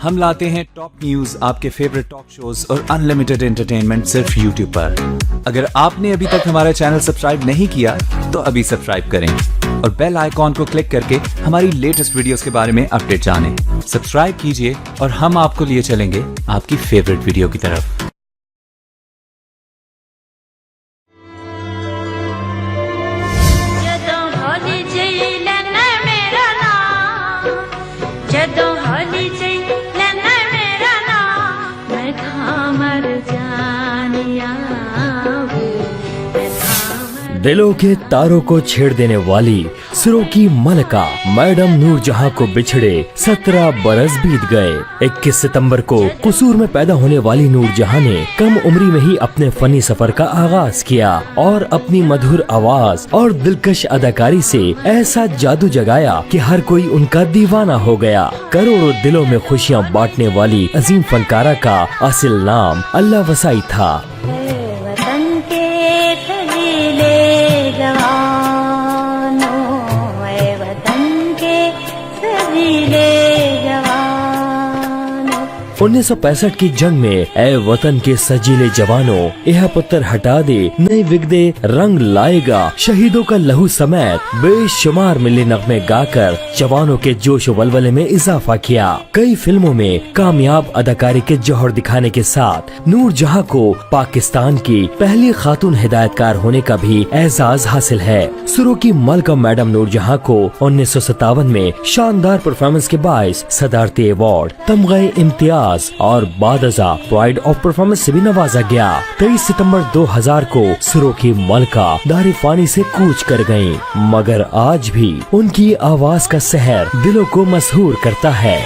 हम लाते हैं top news, आपके फेवरेट टॉक शोज और अनलिमिटेड एंटरटेनमेंट सिर्फ YouTube पर। अगर आपने अभी तक हमारा चैनल सब्सक्राइब नहीं किया तो अभी सब्सक्राइब करें और बेल आइकॉन को क्लिक करके हमारी लेटेस्ट वीडियोस के बारे में अपडेट जानें। सब्सक्राइब कीजिए और हम आपको लिए चलेंगे आपकी फेवरेट वीडियो की तरफ। दिलों के तारों को छेड़ देने वाली सिरों की मलका मैडम नूरजहां को बिछड़े 17 बरस बीत गए। 21 सितंबर को कसूर में पैदा होने वाली नूरजहां ने कम उम्री में ही अपने फनी सफर का आगाज किया और अपनी मधुर आवाज और दिलकश अदाकारी से ऐसा जादू जगाया कि हर कोई उनका दीवाना हो गया। करोड़ों दिलों में खुशियाँ बांटने वाली अजीम फनकारा का असल नाम अल्लाह वसाई था। जवानों 1965 की जंग में ए वतन के सजीले जवानों, यह पत्थर हटा दे नए विगदे रंग लाएगा, शहीदों का लहू समेत बेशुमार मिले नगमे गाकर जवानों के जोश वलवले में इजाफा किया। कई फिल्मों में कामयाब अदाकारी के जौहर दिखाने के साथ नूरजहां को पाकिस्तान की पहली खातून हिदायतकार होने का भी एजाज हासिल है। सुरों की मलका मैडम नूरजहां को 1957 में शानदार परफॉर्मेंस के बायस सदारती अवार्ड, तमग़े इम्तियाज और बादजा प्राइड ऑफ परफॉर्मेंस से भी नवाजा गया। 23 सितंबर 2000 को सुरों की मलका दारे फानी से कूच कर गयी, मगर आज भी उनकी आवाज का सहर दिलों को मसहूर करता है।